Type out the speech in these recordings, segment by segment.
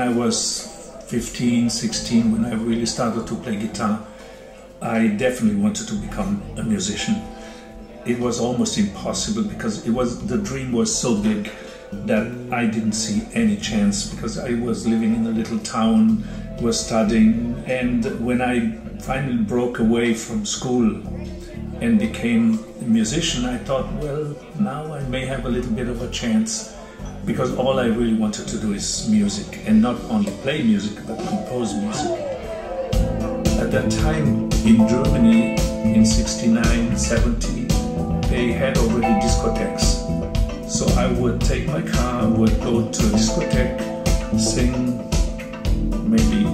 I was 15, 16, when I really started to play guitar, I definitely wanted to become a musician. It was almost impossible because the dream was so big that I didn't see any chance, because I was living in a little town, was studying, and when I finally broke away from school and became a musician, I thought, well, now I may have a little bit of a chance, because all I really wanted to do is music, and not only play music but compose music. At that time in Germany, in 69, 70, they had already discotheques. So I would take my car, would go to a discotheque, sing maybe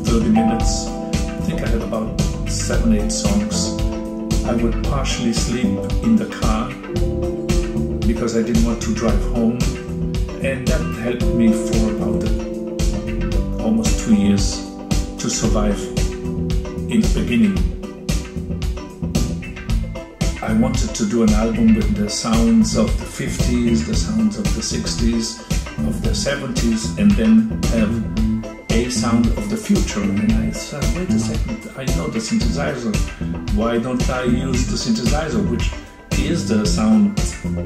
30 minutes. I think I had about 7, 8 songs. I would partially sleep in the car because I didn't want to drive home. And that helped me for about almost 2 years to survive in the beginning. I wanted to do an album with the sounds of the 50s, the sounds of the 60s, of the 70s, and then have a sound of the future. And I said, wait a second, I know the synthesizer. Why don't I use the synthesizer, which is the sound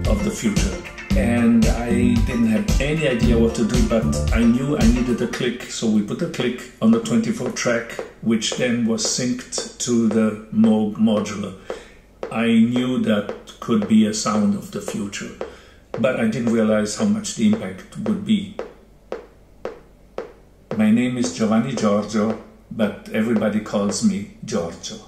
of the future? And I didn't have any idea what to do, but I knew I needed a click. So we put a click on the 24 track, which then was synced to the Moog modular. I knew that could be a sound of the future, but I didn't realize how much the impact would be. My name is Giorgio, but everybody calls me Giorgio.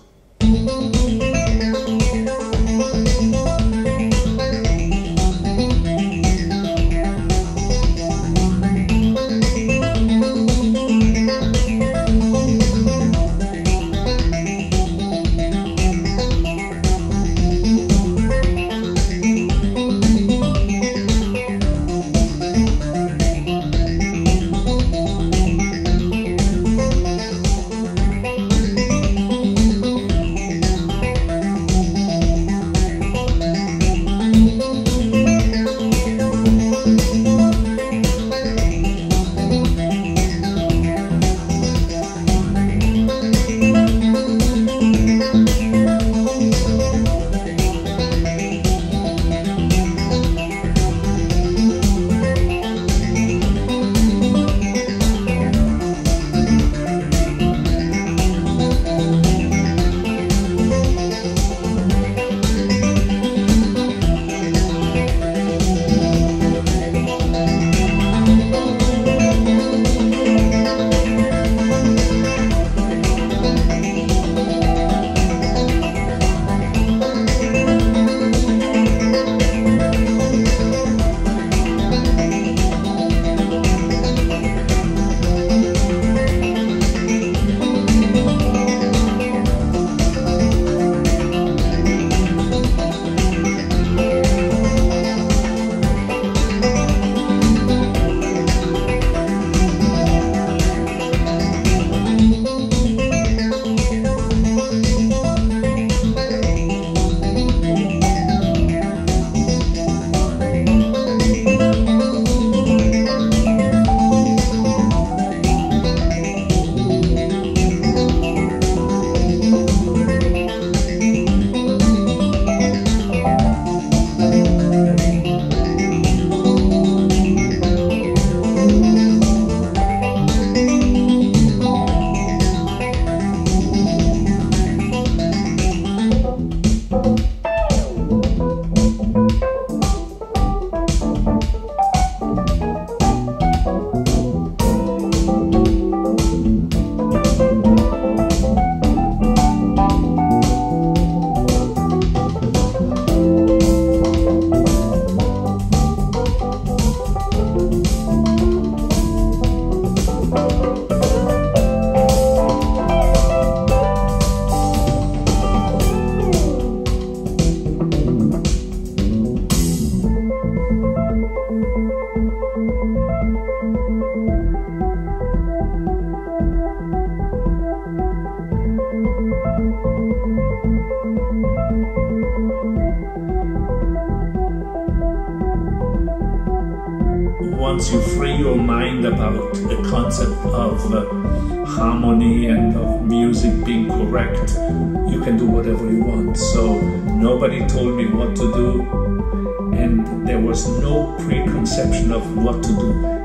once you free your mind about the concept of harmony and of music being correct, you can do whatever you want. So nobody told me what to do, and there was no preconception of what to do.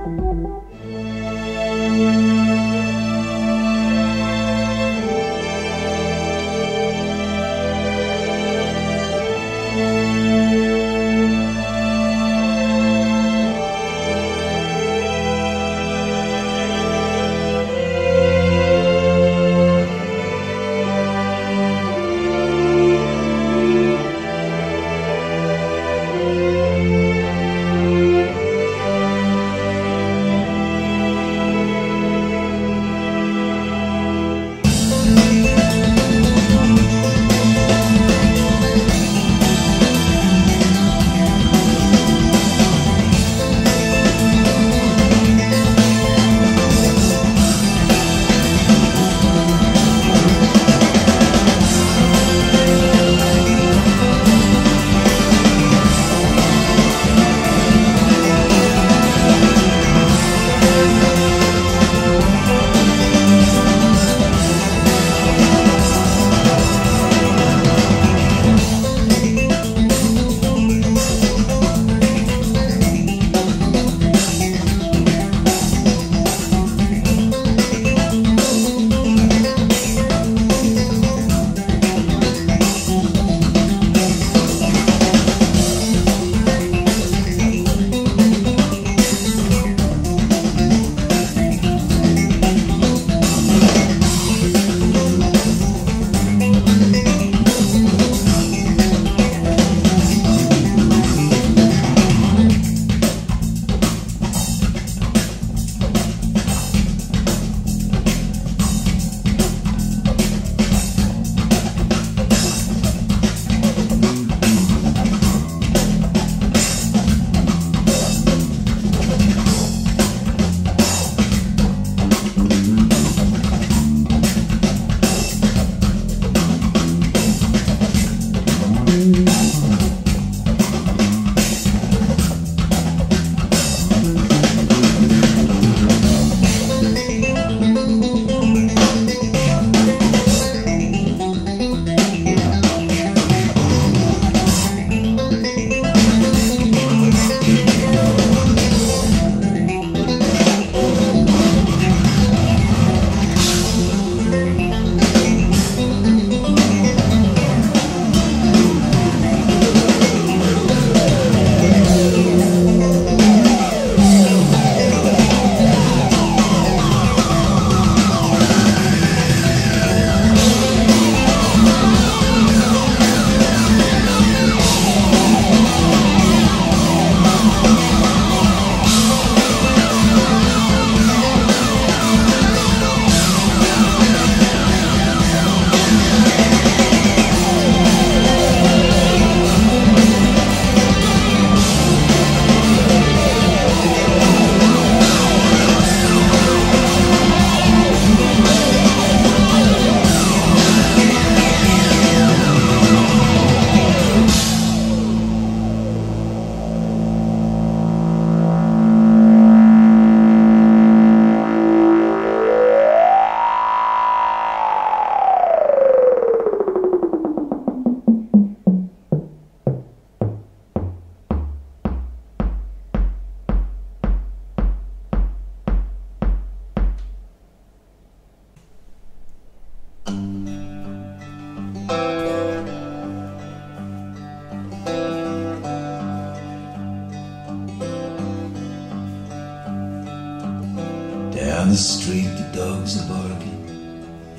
Down the street the dogs are barking,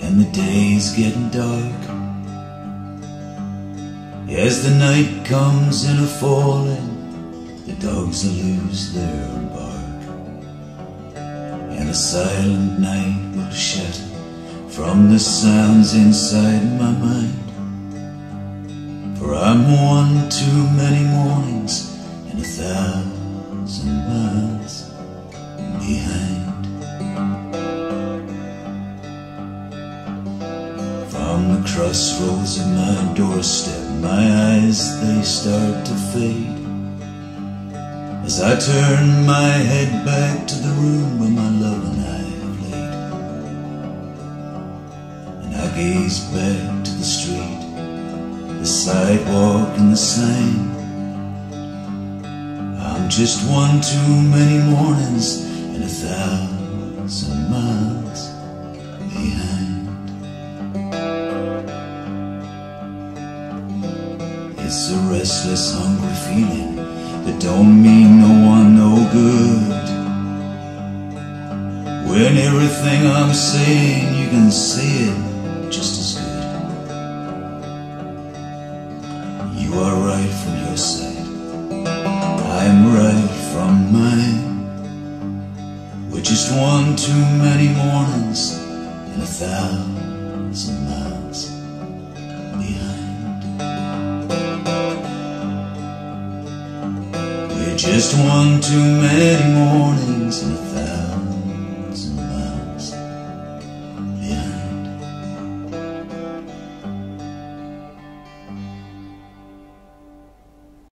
and the day's getting dark. As the night comes in a falling, the dogs will lose their bark. And a silent night will shatter from the sounds inside my mind. For I'm one too many mornings and 1,000 miles behind. From the crossroads of my doorstep, my eyes, they start to fade. as I turn my head back to the room where my love and I have laid. And I gaze back to the street, the sidewalk and the sign. I'm just one too many mornings and 1,000 miles behind. It's a restless, hungry feeling that don't mean no one no good. When everything I'm saying, you can say it just as good. You are right from your side, I'm right from mine. We're just one too many mornings and 1,000 miles behind. We're just one too many mornings and 1,000